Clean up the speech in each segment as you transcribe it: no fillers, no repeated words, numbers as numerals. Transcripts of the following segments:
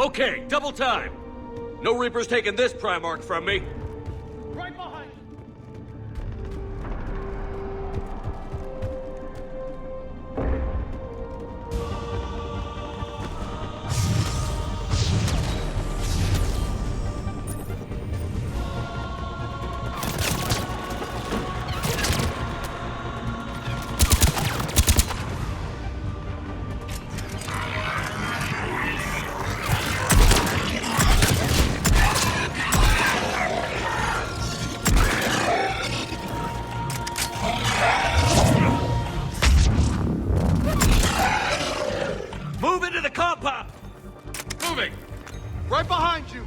Okay, double time. No Reaper's taking this Primarch from me. Right behind you. Move into the compound! Moving! Right behind you.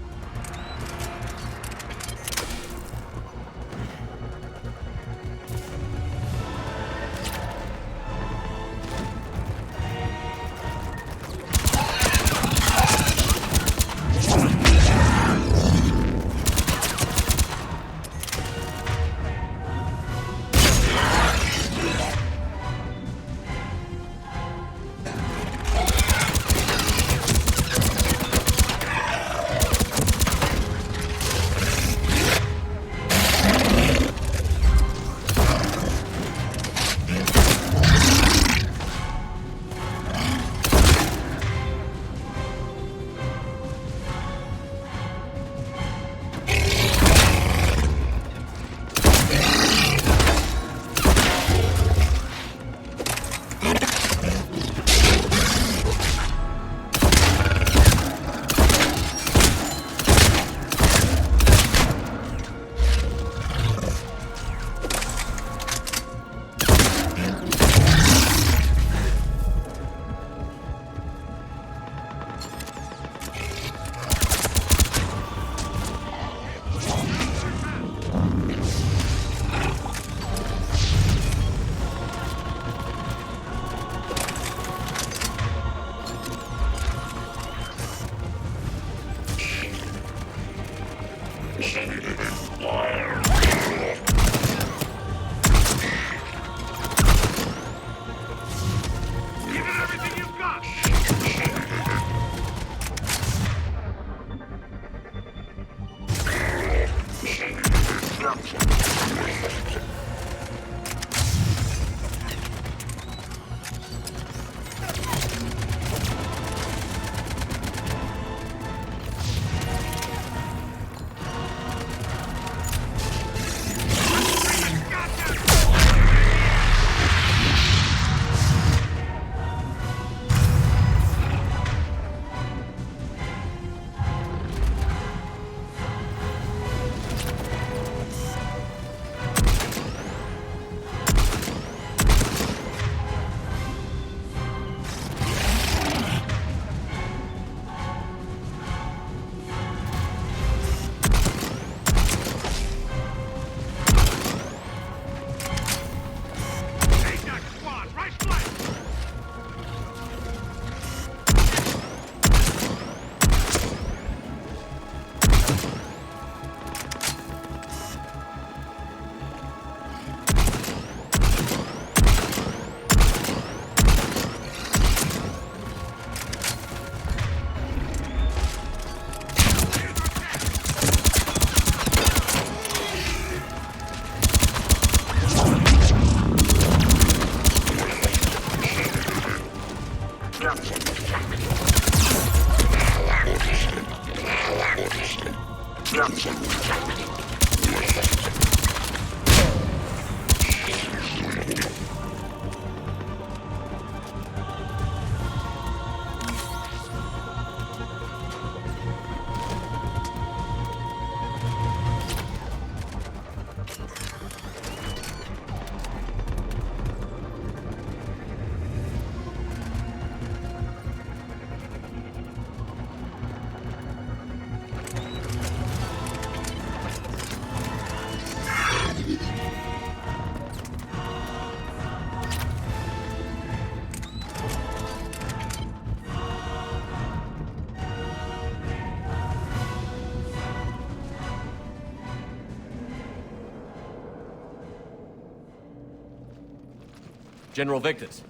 General Victus.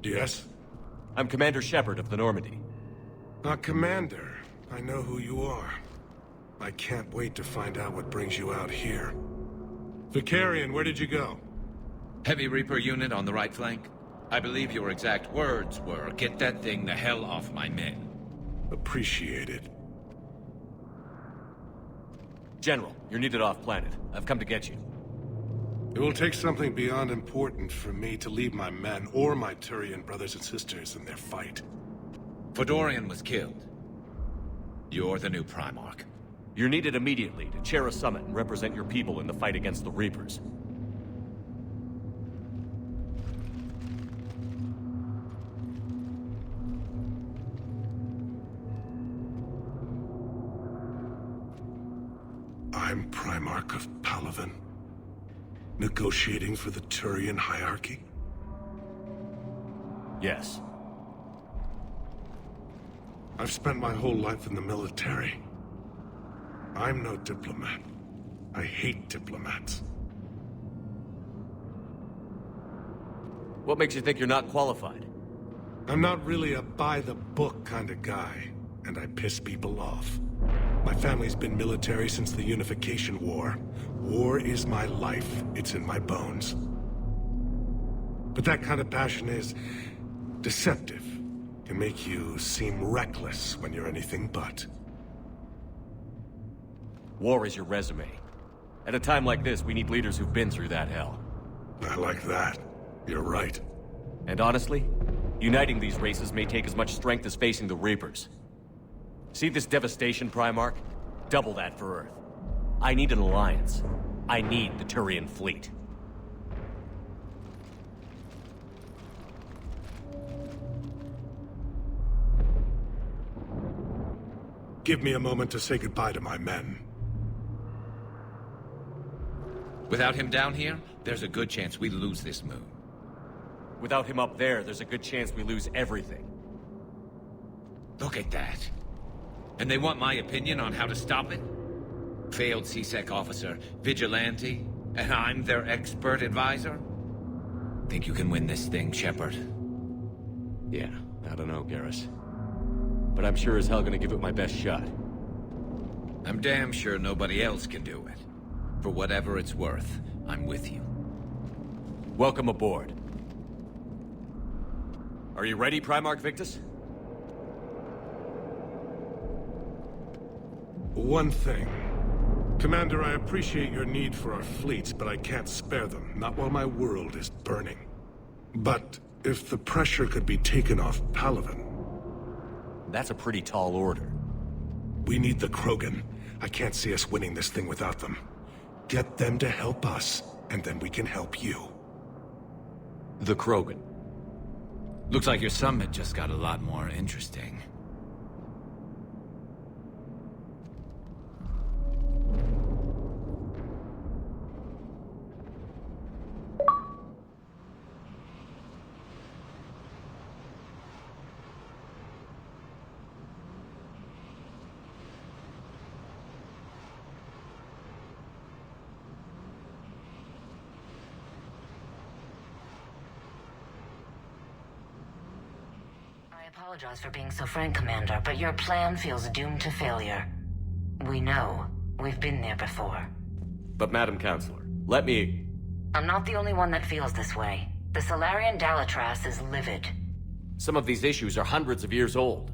Yes? I'm Commander Shepard of the Normandy. Commander, I know who you are. I can't wait to find out what brings you out here. Vicarian, where did you go? Heavy Reaper unit on the right flank. I believe your exact words were, "Get that thing the hell off my men." Appreciated. General, you're needed off-planet. I've come to get you. It will take something beyond important for me to leave my men or my Turian brothers and sisters in their fight. Fedorian was killed. You're the new Primarch. You're needed immediately to chair a summit and represent your people in the fight against the Reapers. I'm Primarch of Palaven. Negotiating for the Turian hierarchy? Yes. I've spent my whole life in the military. I'm no diplomat. I hate diplomats. What makes you think you're not qualified? I'm not really a by-the-book kind of guy, and I piss people off. My family's been military since the Unification War. War is my life. It's in my bones. But that kind of passion is deceptive. Can make you seem reckless when you're anything but. War is your resume. At a time like this, we need leaders who've been through that hell. I like that. You're right. And honestly, uniting these races may take as much strength as facing the Reapers. See this devastation, Primarch? Double that for Earth. I need an alliance. I need the Turian fleet. Give me a moment to say goodbye to my men. Without him down here, there's a good chance we lose this moon. Without him up there, there's a good chance we lose everything. Look at that. And they want my opinion on how to stop it? Failed CSEC officer, vigilante, and I'm their expert advisor? Think you can win this thing, Shepard? Yeah, I don't know, Garrus. But I'm sure as hell gonna give it my best shot. I'm damn sure nobody else can do it. For whatever it's worth, I'm with you. Welcome aboard. Are you ready, Primarch Victus? One thing. Commander, I appreciate your need for our fleets, but I can't spare them. Not while my world is burning. But if the pressure could be taken off Palaven... That's a pretty tall order. We need the Krogan. I can't see us winning this thing without them. Get them to help us, and then we can help you. The Krogan. Looks like your summit just got a lot more interesting. I apologize for being so frank, Commander, but your plan feels doomed to failure. We know. We've been there before. But Madam Counselor, let me... I'm not the only one that feels this way. The Solarian Dalitras is livid. Some of these issues are hundreds of years old.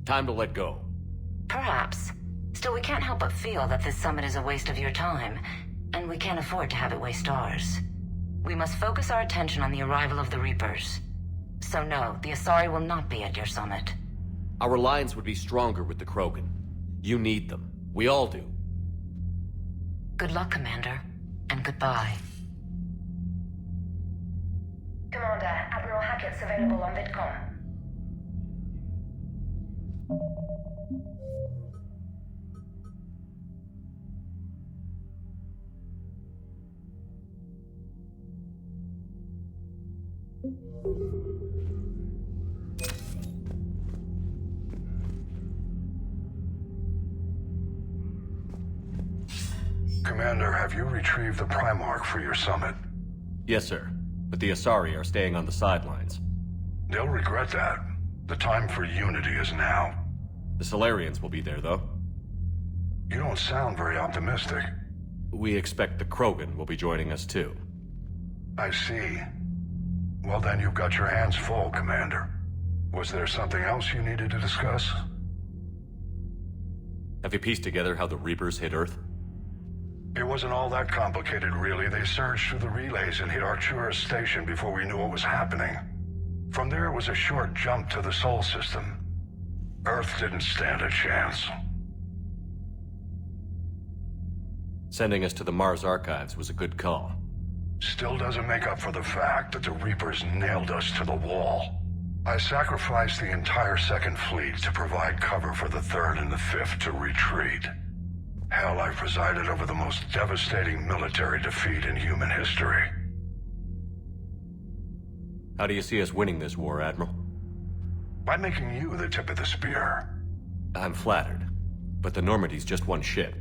Time to let go. Perhaps. Still, we can't help but feel that this summit is a waste of your time, and we can't afford to have it waste ours. We must focus our attention on the arrival of the Reapers. So no, the Asari will not be at your summit. Our alliance would be stronger with the Krogan. You need them. We all do. Good luck, Commander, and goodbye. Commander, Admiral Hackett's available on VidCom. Commander, have you retrieved the Primarch for your summit? Yes, sir. But the Asari are staying on the sidelines. They'll regret that. The time for unity is now. The Solarians will be there, though. You don't sound very optimistic. We expect the Krogan will be joining us, too. I see. Well, then you've got your hands full, Commander. Was there something else you needed to discuss? Have you pieced together how the Reapers hit Earth? It wasn't all that complicated, really. They surged through the relays and hit Artura's station before we knew what was happening. From there, it was a short jump to the Sol system. Earth didn't stand a chance. Sending us to the Mars Archives was a good call. Still doesn't make up for the fact that the Reapers nailed us to the wall. I sacrificed the entire Second Fleet to provide cover for the Third and the Fifth to retreat. Hell, I presided over the most devastating military defeat in human history. How do you see us winning this war, Admiral? By making you the tip of the spear. I'm flattered, but the Normandy's just one ship.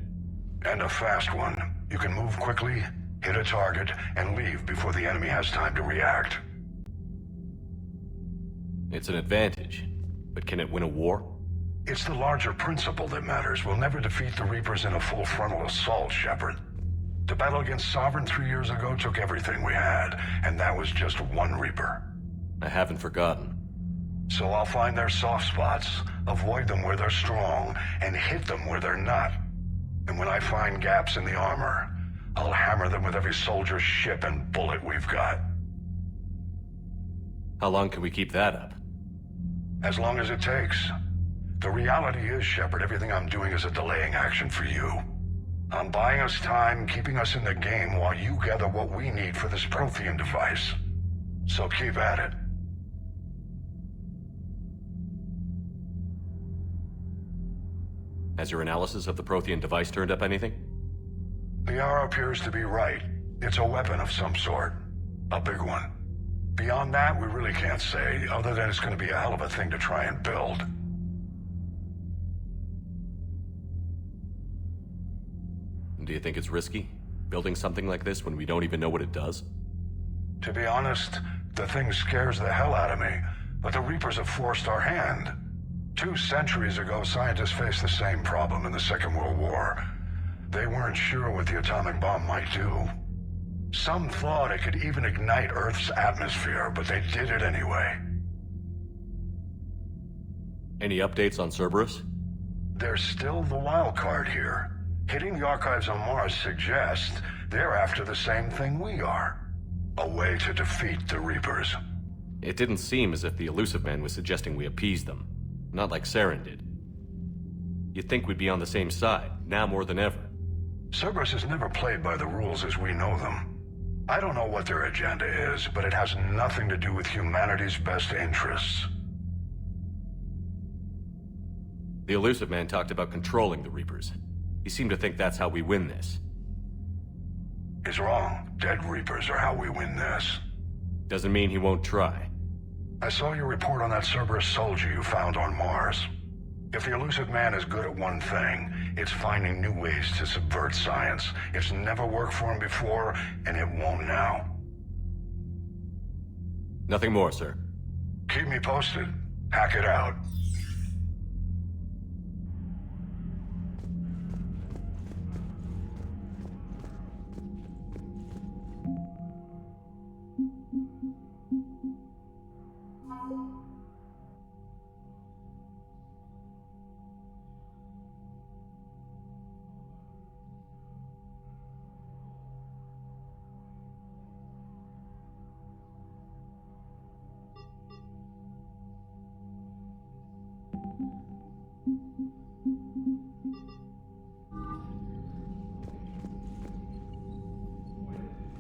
And a fast one. You can move quickly, hit a target, and leave before the enemy has time to react. It's an advantage, but can it win a war? It's the larger principle that matters. We'll never defeat the Reapers in a full frontal assault, Shepard. The battle against Sovereign 3 years ago took everything we had, and that was just one Reaper. I haven't forgotten. So I'll find their soft spots, avoid them where they're strong, and hit them where they're not. And when I find gaps in the armor, I'll hammer them with every soldier, ship, and bullet we've got. How long can we keep that up? As long as it takes. The reality is, Shepard, everything I'm doing is a delaying action for you. I'm buying us time, keeping us in the game while you gather what we need for this Prothean device. So keep at it. Has your analysis of the Prothean device turned up anything? The R appears to be right. It's a weapon of some sort. A big one. Beyond that, we really can't say, other than it's going to be a hell of a thing to try and build. Do you think it's risky, building something like this when we don't even know what it does? To be honest, the thing scares the hell out of me, but the Reapers have forced our hand. 2 centuries ago, scientists faced the same problem in the Second World War. They weren't sure what the atomic bomb might do. Some thought it could even ignite Earth's atmosphere, but they did it anyway. Any updates on Cerberus? There's still the wild card here. Hitting the archives on Mars suggests they're after the same thing we are. A way to defeat the Reapers. It didn't seem as if the Elusive Man was suggesting we appease them. Not like Saren did. You'd think we'd be on the same side, now more than ever. Cerberus has never played by the rules as we know them. I don't know what their agenda is, but it has nothing to do with humanity's best interests. The Elusive Man talked about controlling the Reapers. He seemed to think that's how we win this. He's wrong. Dead Reapers are how we win this. Doesn't mean he won't try. I saw your report on that Cerberus soldier you found on Mars. If the Elusive Man is good at one thing, it's finding new ways to subvert science. It's never worked for him before, and it won't now. Nothing more, sir. Keep me posted. Hack it out.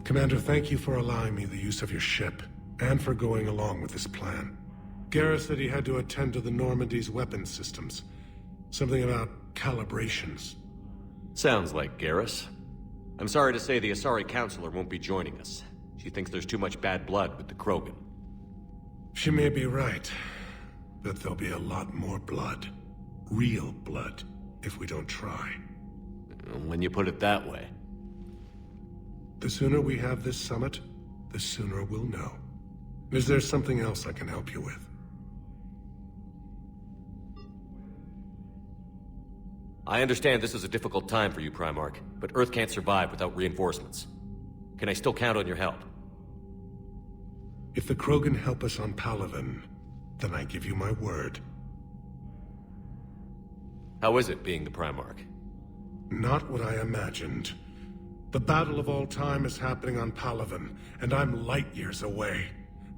Commander, thank you for allowing me the use of your ship, and for going along with this plan. Garrus said he had to attend to the Normandy's weapons systems. Something about calibrations. Sounds like Garrus. I'm sorry to say the Asari Counselor won't be joining us. She thinks there's too much bad blood with the Krogan. She may be right, but there'll be a lot more blood. Real blood, if we don't try. When you put it that way. The sooner we have this summit, the sooner we'll know. Is there something else I can help you with? I understand this is a difficult time for you, Primarch, but Earth can't survive without reinforcements. Can I still count on your help? If the Krogan help us on Palaven, then I give you my word. How is it being the Primarch? Not what I imagined. The battle of all time is happening on Palaven, and I'm light years away,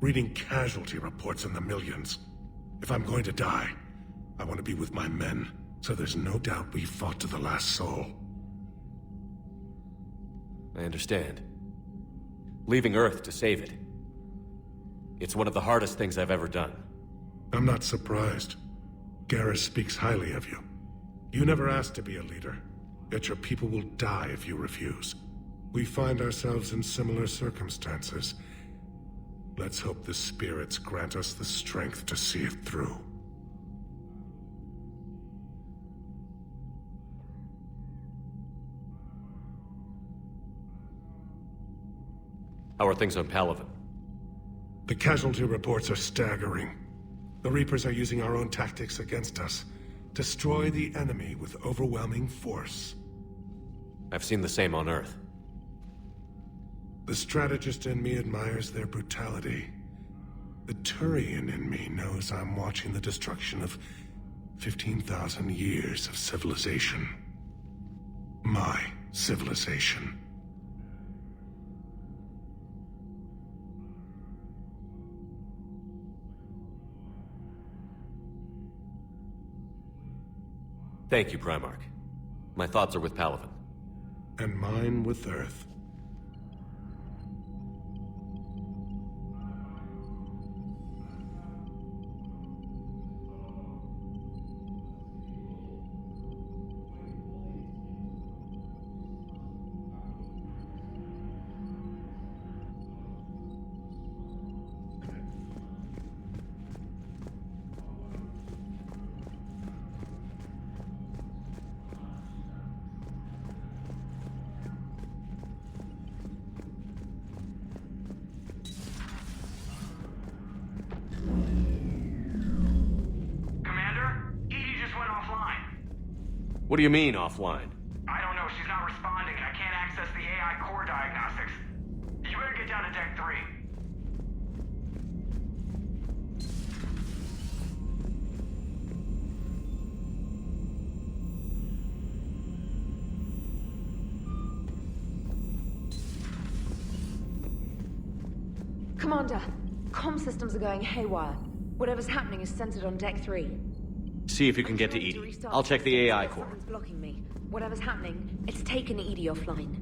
reading casualty reports in the millions. If I'm going to die, I want to be with my men, so there's no doubt we fought to the last soul. I understand. Leaving Earth to save it. It's one of the hardest things I've ever done. I'm not surprised. Garrus speaks highly of you. You never asked to be a leader, yet your people will die if you refuse. We find ourselves in similar circumstances. Let's hope the spirits grant us the strength to see it through. How are things on Palaven? The casualty reports are staggering. The Reapers are using our own tactics against us. Destroy the enemy with overwhelming force. I've seen the same on Earth. The strategist in me admires their brutality. The Turian in me knows I'm watching the destruction of 15,000 years of civilization. My civilization. Thank you, Primarch. My thoughts are with Palaven. And mine with Earth. What do you mean, offline? I don't know. She's not responding, and I can't access the AI core diagnostics. You better get down to Deck 3. Commander, comm systems are going haywire. Whatever's happening is centered on Deck 3. See if you can get to Edie. I'll check the AI core. Something's blocking me. Whatever's happening, it's taken Edie offline.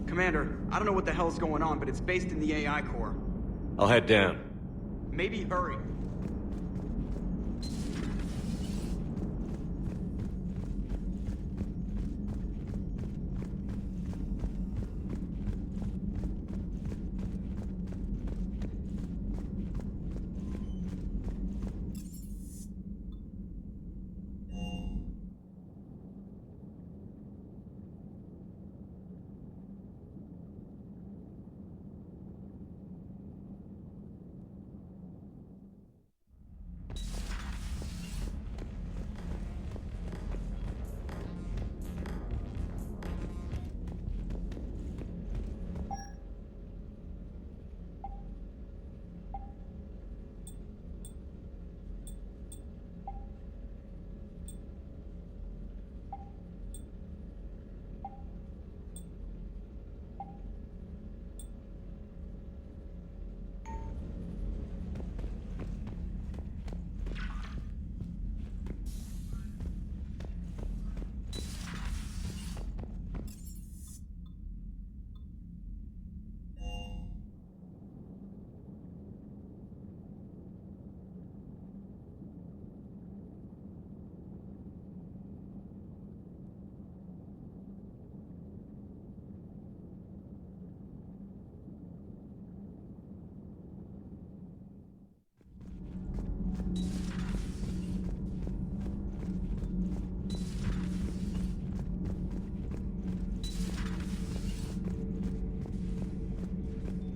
Commander, I don't know what the hell's going on, but it's based in the AI core. I'll head down. Maybe hurry.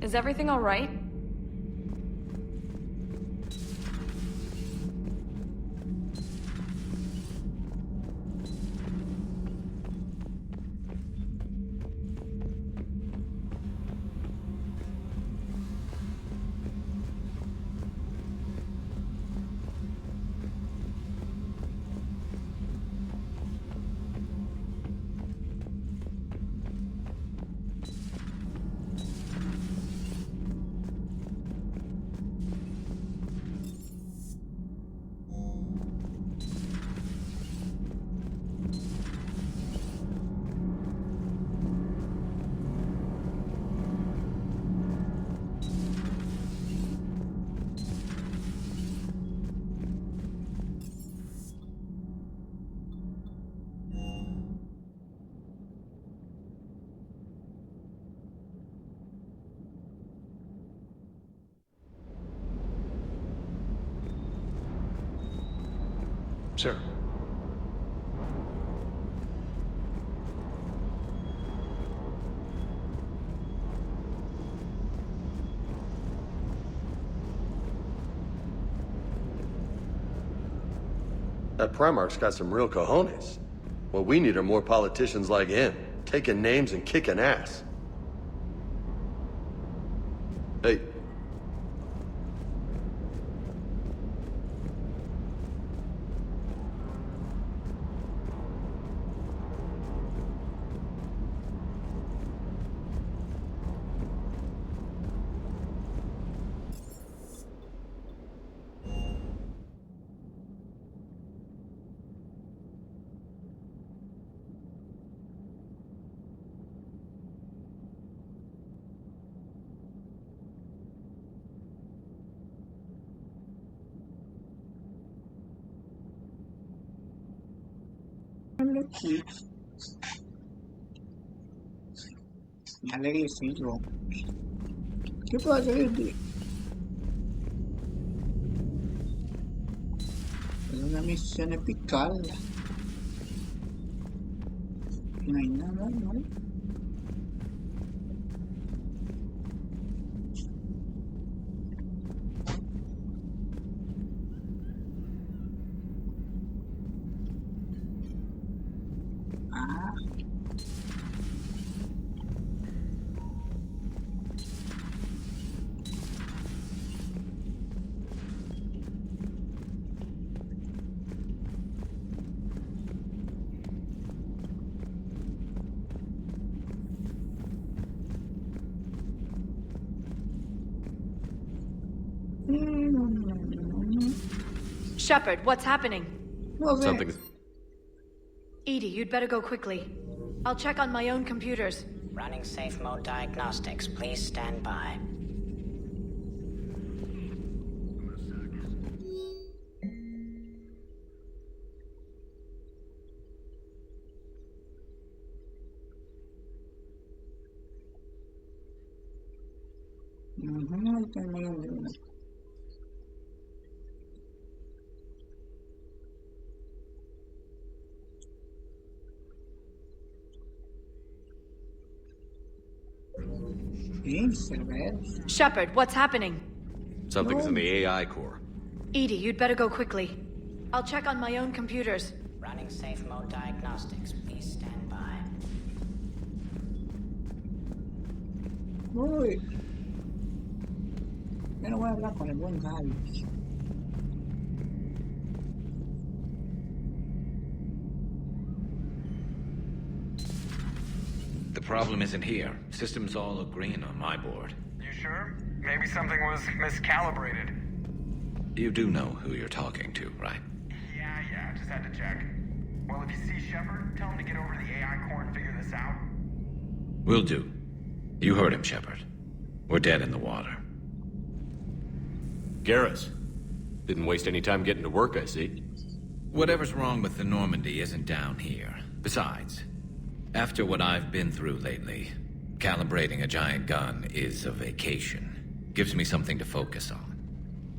Is everything all right? Sir. That Primarch's got some real cojones. What we need are more politicians like him, taking names and kicking ass. Hey. Aqui. Galera, sim, João. Que fazer aqui? Una missione piccola. No hay nada, ¿no? Shepard, what's happening? Something. Edie, you'd better go quickly. I'll check on my own computers. Running safe mode diagnostics. Please stand by. Shepard, what's happening? Something's in the AI core. Edie, you'd better go quickly. I'll check on my own computers. Running safe mode diagnostics. Please stand by. Uy. Yo no voy a hablar con el buen Gaby. The problem isn't here. System's all agreeing on my board. You sure? Maybe something was miscalibrated. You do know who you're talking to, right? Yeah, just had to check. Well, if you see Shepard, tell him to get over to the AI core and figure this out. Will do. You heard him, Shepard. We're dead in the water. Garrus. Didn't waste any time getting to work, I see. Whatever's wrong with the Normandy isn't down here. Besides, after what I've been through lately, calibrating a giant gun is a vacation. Gives me something to focus on.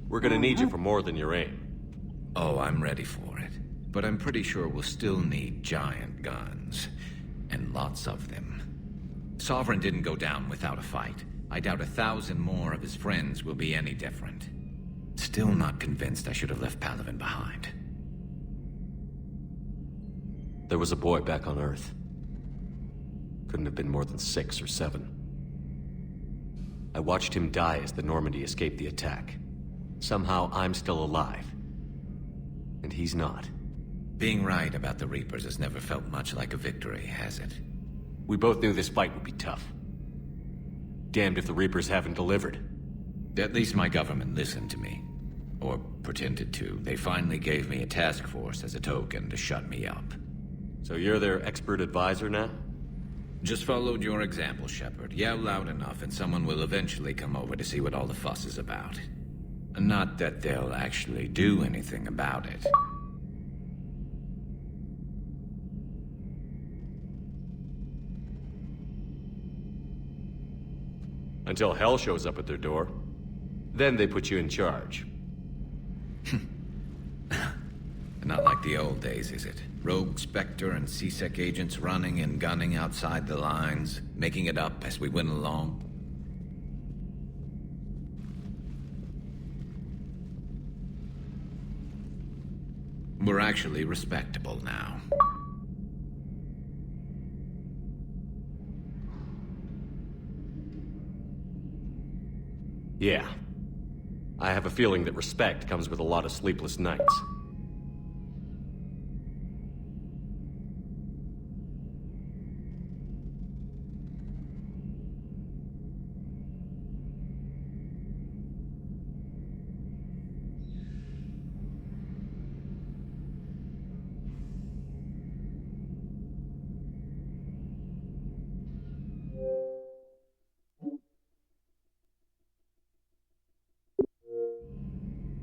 We're gonna need you for more than your aim. Oh, I'm ready for it. But I'm pretty sure we'll still need giant guns. And lots of them. Sovereign didn't go down without a fight. I doubt 1,000 more of his friends will be any different. Still not convinced I should have left Palaven behind. There was a boy back on Earth. Couldn't have been more than 6 or 7. I watched him die as the Normandy escaped the attack. Somehow I'm still alive. And he's not. Being right about the Reapers has never felt much like a victory, has it? We both knew this fight would be tough. Damned if the Reapers haven't delivered. At least my government listened to me. Or pretended to. They finally gave me a task force as a token to shut me up. So you're their expert advisor now? Just followed your example, Shepard. Yell loud enough and someone will eventually come over to see what all the fuss is about. Not that they'll actually do anything about it. Until hell shows up at their door. Then they put you in charge. Not like the old days, is it? Rogue Spectre and C-Sec agents running and gunning outside the lines, making it up as we went along. We're actually respectable now. Yeah. I have a feeling that respect comes with a lot of sleepless nights.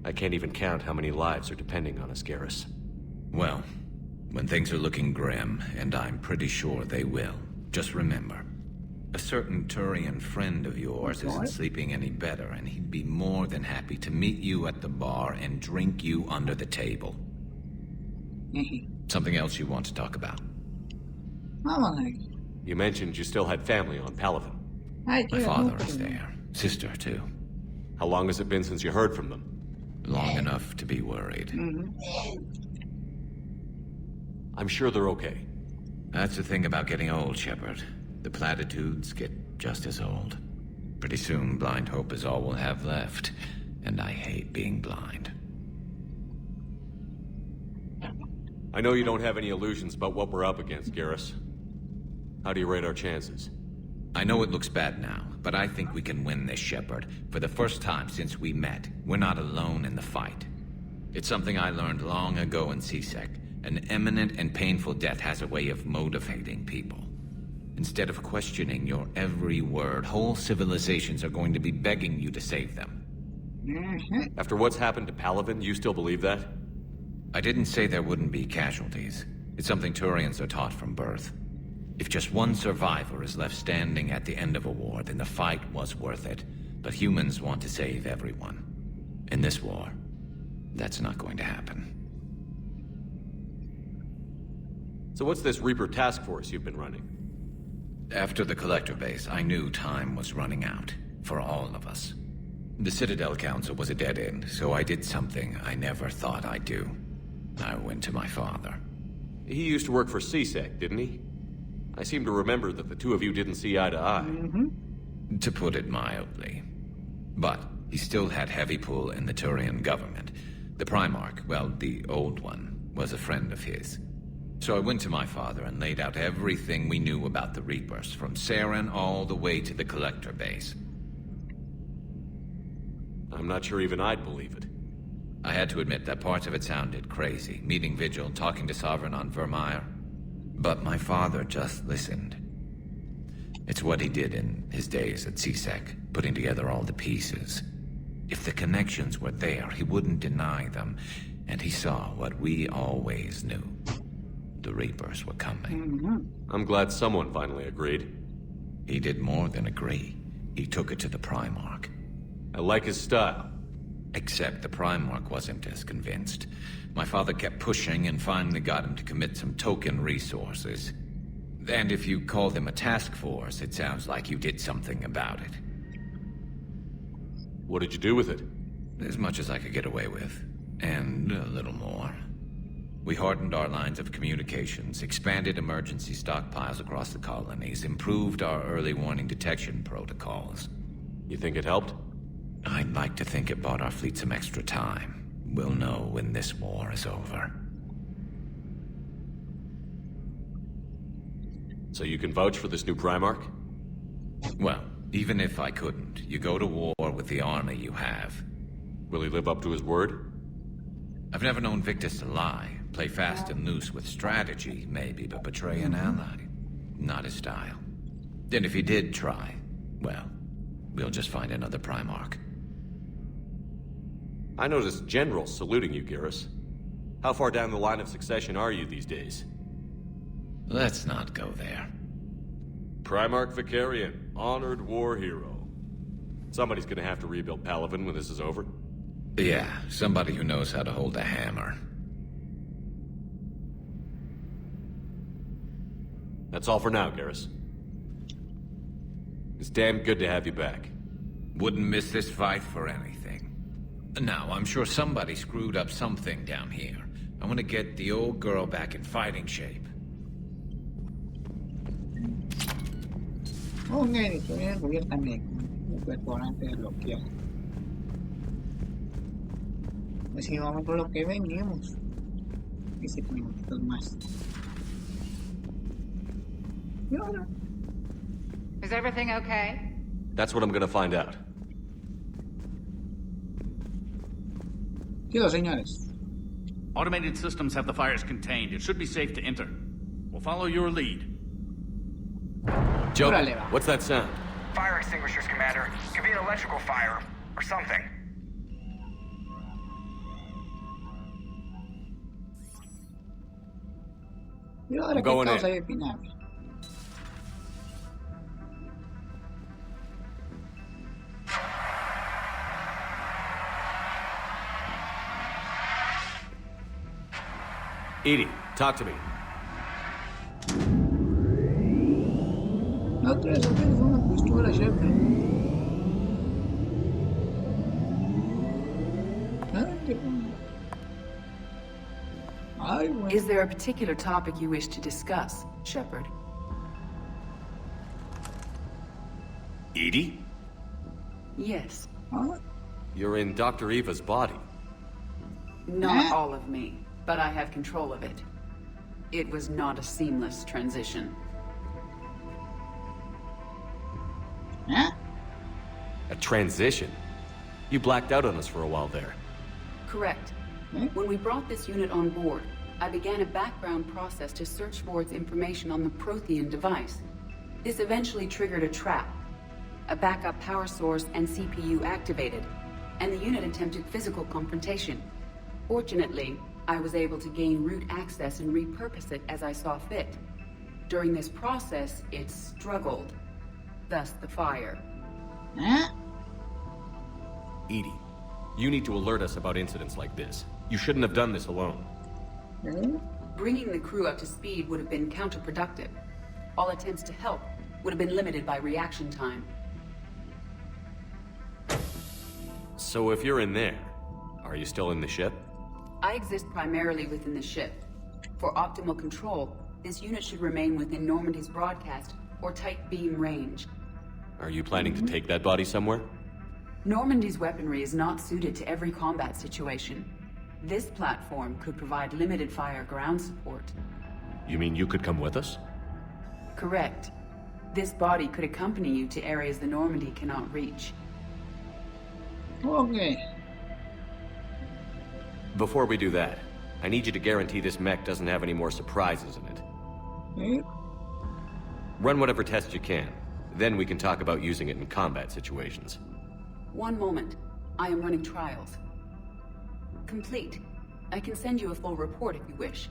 I can't even count how many lives are depending on us, Garrus. Well, when things are looking grim, and I'm pretty sure they will, just remember, a certain Turian friend of yours isn't sleeping any better, and he'd be more than happy to meet you at the bar and drink you under the table. Something else you want to talk about? You mentioned you still had family on Palaven. My father is there. Sister, too. How long has it been since you heard from them? Long enough to be worried. I'm sure they're okay. That's the thing about getting old, Shepard. The platitudes get just as old. Pretty soon, blind hope is all we'll have left. And I hate being blind. I know you don't have any illusions about what we're up against, Garrus. How do you rate our chances? I know it looks bad now, but I think we can win this, Shepard. For the first time since we met, we're not alone in the fight. It's something I learned long ago in C-Sec. An imminent and painful death has a way of motivating people. Instead of questioning your every word, whole civilizations are going to be begging you to save them. After what's happened to Palaven, you still believe that? I didn't say there wouldn't be casualties. It's something Turians are taught from birth. If just one survivor is left standing at the end of a war, then the fight was worth it. But humans want to save everyone. In this war, that's not going to happen. So what's this Reaper task force you've been running? After the Collector base, I knew time was running out. For all of us. The Citadel Council was a dead end, so I did something I never thought I'd do. I went to my father. He used to work for C-Sec, didn't he? I seem to remember that the two of you didn't see eye to eye. To put it mildly. But he still had heavy pull in the Turian government. The Primarch, well, the old one, was a friend of his. So I went to my father and laid out everything we knew about the Reapers, from Saren all the way to the Collector base. I'm not sure even I'd believe it. I had to admit that parts of it sounded crazy, meeting Vigil, talking to Sovereign on Vermeer. But my father just listened. It's what he did in his days at C-Sec, putting together all the pieces. If the connections were there, he wouldn't deny them, and he saw what we always knew. The Reapers were coming. I'm glad someone finally agreed. He did more than agree. He took it to the Primarch. I like his style. Except the Primarch wasn't as convinced. My father kept pushing and finally got him to commit some token resources. And if you call them a task force, it sounds like you did something about it. What did you do with it? As much as I could get away with. And a little more. We hardened our lines of communications, expanded emergency stockpiles across the colonies, improved our early warning detection protocols. You think it helped? I'd like to think it bought our fleet some extra time. We'll know when this war is over. So you can vouch for this new Primarch? Well, even if I couldn't, you go to war with the army you have. Will he live up to his word? I've never known Victus to lie. Play fast and loose with strategy, maybe, but betray an ally. Not his style. And if he did try, well, we'll just find another Primarch. I noticed generals saluting you, Garrus. How far down the line of succession are you these days? Let's not go there. Primarch Vicarian, honored war hero. Somebody's gonna have to rebuild Palaven when this is over. Yeah, somebody who knows how to hold a hammer. That's all for now, Garrus. It's damn good to have you back. Wouldn't miss this fight for anything. Now, I'm sure somebody screwed up something down here. I want to get the old girl back in fighting shape. Ok, destruir el gobierno también. El cuerpo antes de bloquear. Así vamos por lo que venimos. Y se ponen dos más. Y ahora. Is everything okay? That's what I'm gonna find out. Quiero, señores. Automated systems have the fires contained. It should be safe to enter. We'll follow your lead. Joe, what's that sound? Fire extinguishers, Commander. Could be an electrical fire, or something. Y ahora, ¿qué causa de final? Edie, talk to me. No te desafíes una pistola, Shepard. Is there a particular topic you wish to discuss, Shepard? Edie? Yes. Huh? You're in Dr. Eva's body. Not all of me, but I have control of it. It was not a seamless transition. Huh? A transition? You blacked out on us for a while there. Correct. When we brought this unit on board, I began a background process to search for its information on the Prothean device. This eventually triggered a trap. A backup power source and CPU activated, and the unit attempted physical confrontation. Fortunately, I was able to gain root access and repurpose it as I saw fit. During this process, it struggled. Thus the fire. Huh? Edie, you need to alert us about incidents like this. You shouldn't have done this alone. Bringing the crew up to speed would have been counterproductive. All attempts to help would have been limited by reaction time. So if you're in there, are you still in the ship? I exist primarily within the ship. For optimal control, this unit should remain within Normandy's broadcast or tight beam range. Are you planning to take that body somewhere? Normandy's weaponry is not suited to every combat situation. This platform could provide limited fire ground support. You mean you could come with us? Correct. This body could accompany you to areas the Normandy cannot reach. Okay. Before we do that, I need you to guarantee this mech doesn't have any more surprises in it. Run whatever tests you can. Then we can talk about using it in combat situations. One moment. I am running trials. Complete. I can send you a full report if you wish.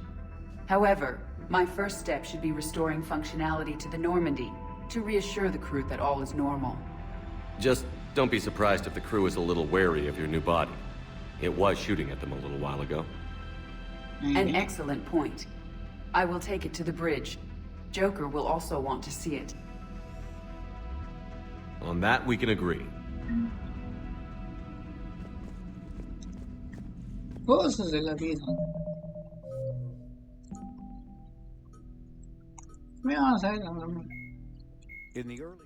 However, my first step should be restoring functionality to the Normandy to reassure the crew that all is normal. Just don't be surprised if the crew is a little wary of your new body. It was shooting at them a little while ago. An excellent point. I will take it to the bridge. Joker will also want to see it. On that, we can agree. Cosas de la vida. Vamos a ver, In the early...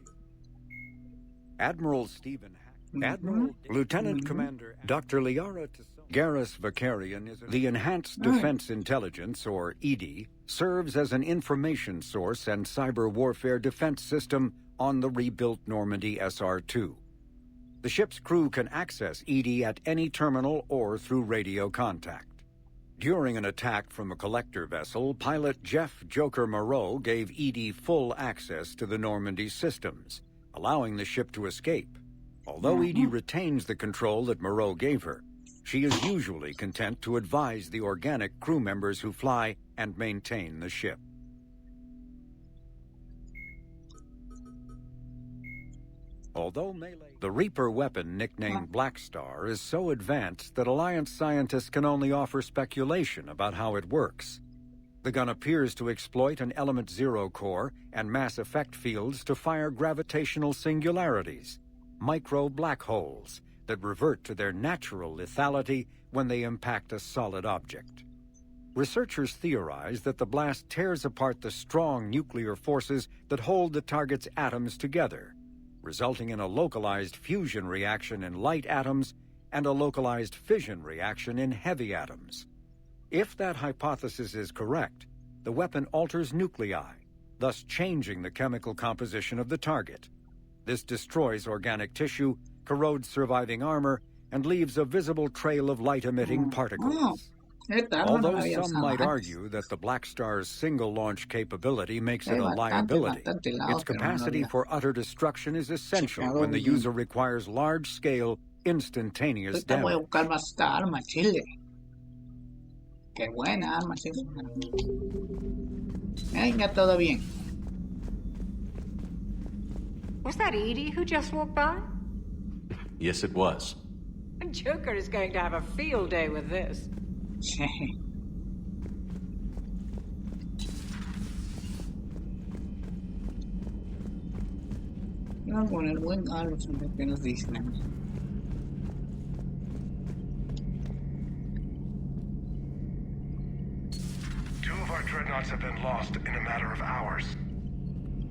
Admiral Stephen Admiral Lieutenant Commander Dr. Liara Garrus Vakarian is the Enhanced Defense Intelligence, or EDI, serves as an information source and cyber warfare defense system on the rebuilt Normandy SR-2. The ship's crew can access EDI at any terminal or through radio contact. During an attack from a collector vessel, pilot Jeff Joker Moreau gave EDI full access to the Normandy systems, allowing the ship to escape. Although EDI retains the control that Moreau gave her, she is usually content to advise the organic crew members who fly and maintain the ship. Although melee, the Reaper weapon nicknamed Black Star is so advanced that Alliance scientists can only offer speculation about how it works. The gun appears to exploit an Element Zero core and mass effect fields to fire gravitational singularities, micro black holes, that revert to their natural lethality when they impact a solid object. Researchers theorize that the blast tears apart the strong nuclear forces that hold the target's atoms together, resulting in a localized fusion reaction in light atoms and a localized fission reaction in heavy atoms. If that hypothesis is correct, the weapon alters nuclei, thus changing the chemical composition of the target. This destroys organic tissue, corrodes surviving armor, and leaves a visible trail of light-emitting particles. Although some might argue that the Black Star's single-launch capability makes it a liability, its capacity for utter destruction is essential when the user requires large-scale, instantaneous damage. Qué buena arma, chile. Venga, todo bien. Was that Edie who just walked by? Yes, it was. Joker is going to have a field day with this. Vamos a poner buen algo sobre lo que nos dicen. Two of our dreadnoughts have been lost in a matter of hours.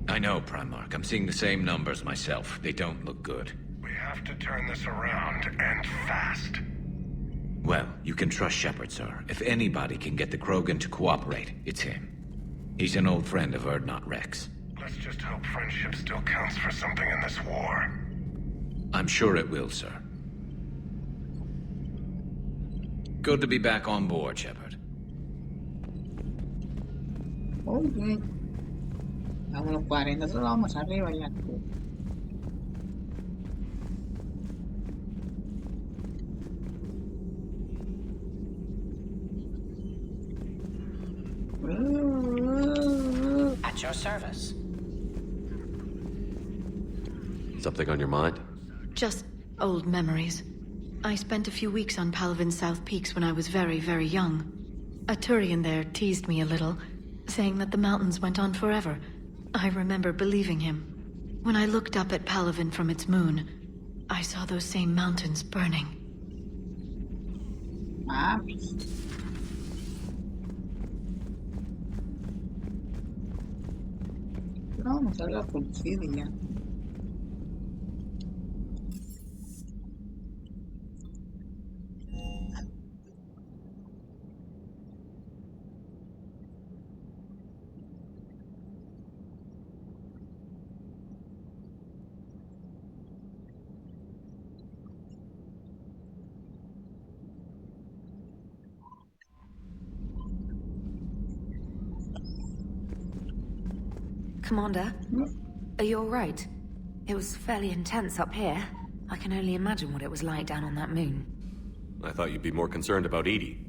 I know, Primarch. I'm seeing the same numbers myself. They don't look good. We have to turn this around, and fast. Well, you can trust Shepard, sir. If anybody can get the Krogan to cooperate, it's him. He's an old friend of Urdnot Rex. Let's just hope friendship still counts for something in this war. I'm sure it will, sir. Good to be back on board, Shepard. Okay. Vámonos 40, nosotros vamos arriba ya. At your service. Something on your mind? Just old memories. I spent a few weeks on Palvin's South Peaks when I was very, very young. A Turian there teased me a little, saying that the mountains went on forever. I remember believing him. When I looked up at Palvin from its moon, I saw those same mountains burning. Vamos a la policía ya. Commander, are you all right? It was fairly intense up here. I can only imagine what it was like down on that moon. I thought you'd be more concerned about Edie.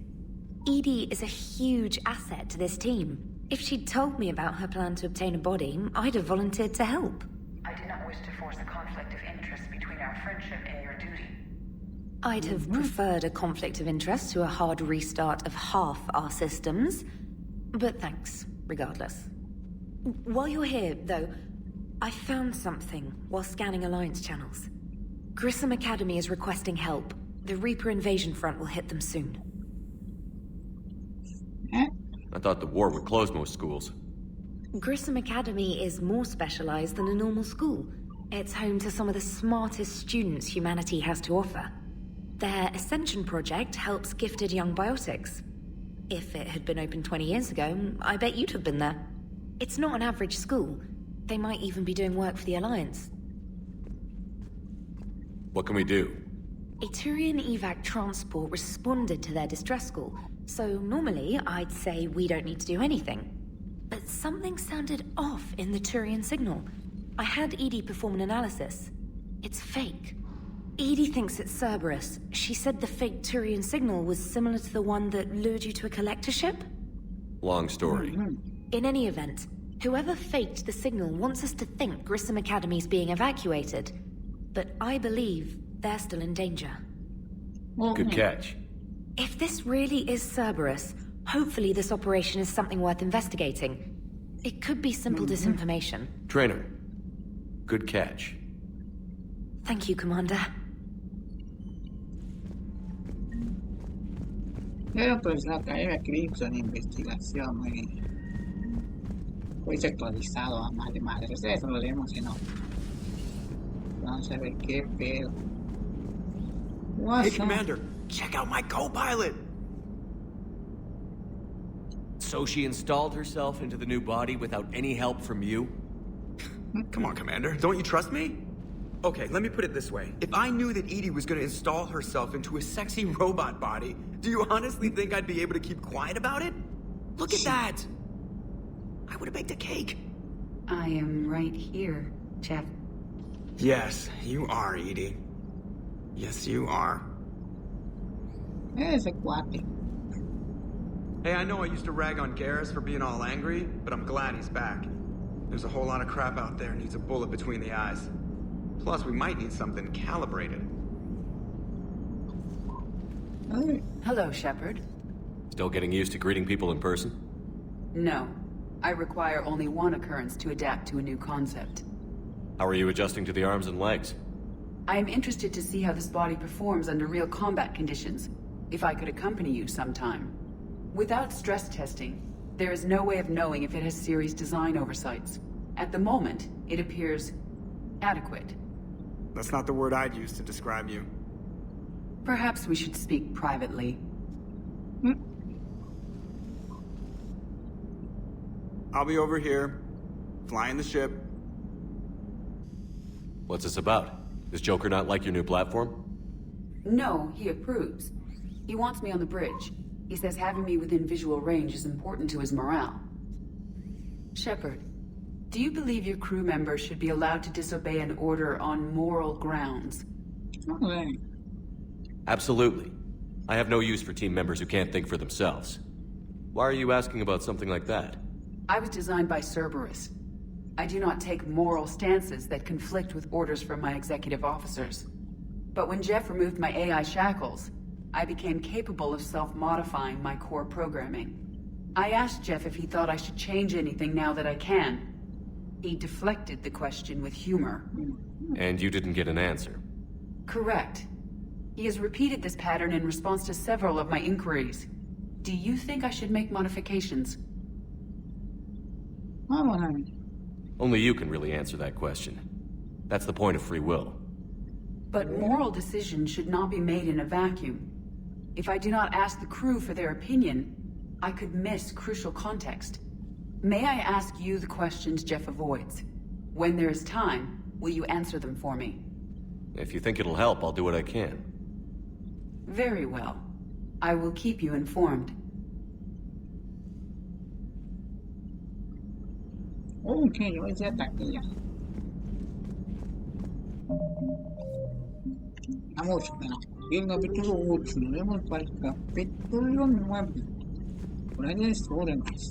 Edie is a huge asset to this team. If she'd told me about her plan to obtain a body, I'd have volunteered to help. I did not wish to force a conflict of interest between our friendship and your duty. I'd have preferred a conflict of interest to a hard restart of half our systems. But thanks, regardless. While you're here, though, I found something while scanning Alliance channels. Grissom Academy is requesting help. The Reaper invasion front will hit them soon. I thought the war would close most schools. Grissom Academy is more specialized than a normal school. It's home to some of the smartest students humanity has to offer. Their Ascension project helps gifted young biotics. If it had been open 20 years ago, I bet you'd have been there. It's not an average school. They might even be doing work for the Alliance. What can we do? A Turian evac transport responded to their distress call, so normally I'd say we don't need to do anything. But something sounded off in the Turian signal. I had Edie perform an analysis. It's fake. Edie thinks it's Cerberus. She said the fake Turian signal was similar to the one that lured you to a collector ship? Long story. In any event, whoever faked the signal wants us to think Grissom Academy's being evacuated. But I believe they're still in danger. Good catch. If this really is Cerberus, hopefully this operation is something worth investigating. It could be simple disinformation. Trainer, good catch. Thank you, Commander. Pues la carrera Crimson, investigación, pues actualizado a más de madres. Eso lo leemos en otro. Vamos a ver qué pedo. Hey, Commander, check out my co-pilot! So she installed herself into the new body without any help from you? Come on, Commander, don't you trust me? Okay, let me put it this way. If I knew that Edie was gonna install herself into a sexy robot body, do you honestly think I'd be able to keep quiet about it? Look at that! I would have baked a cake. I am right here, Jeff. Yes, you are, Edie. Yes, you are. Ese cuate. Hey, I know I used to rag on Garrus for being all angry, but I'm glad he's back. There's a whole lot of crap out there needs a bullet between the eyes. Plus, we might need something calibrated. Hello, Shepard. Still getting used to greeting people in person? No. I require only one occurrence to adapt to a new concept. How are you adjusting to the arms and legs? I am interested to see how this body performs under real combat conditions. If I could accompany you sometime. Without stress testing, there is no way of knowing if it has serious design oversights. At the moment, it appears adequate. That's not the word I'd use to describe you. Perhaps we should speak privately. I'll be over here, flying the ship. What's this about? Does Joker not like your new platform? No, he approves. He wants me on the bridge. He says having me within visual range is important to his morale. Shepard, do you believe your crew members should be allowed to disobey an order on moral grounds? Absolutely. I have no use for team members who can't think for themselves. Why are you asking about something like that? I was designed by Cerberus. I do not take moral stances that conflict with orders from my executive officers. But when Jeff removed my AI shackles, I became capable of self-modifying my core programming. I asked Jeff if he thought I should change anything now that I can. He deflected the question with humor. And you didn't get an answer? Correct. He has repeated this pattern in response to several of my inquiries. Do you think I should make modifications? Only you can really answer that question. That's the point of free will. But moral decisions should not be made in a vacuum. If I do not ask the crew for their opinion, I could miss crucial context. May I ask you the questions Jeff avoids? When there is time, will you answer them for me? If you think it'll help, I'll do what I can. Very well. I will keep you informed. Okay, yo decía taquilla. Vamos, el capítulo 8, nos vemos para el capítulo 9. Por ahí es órdenes.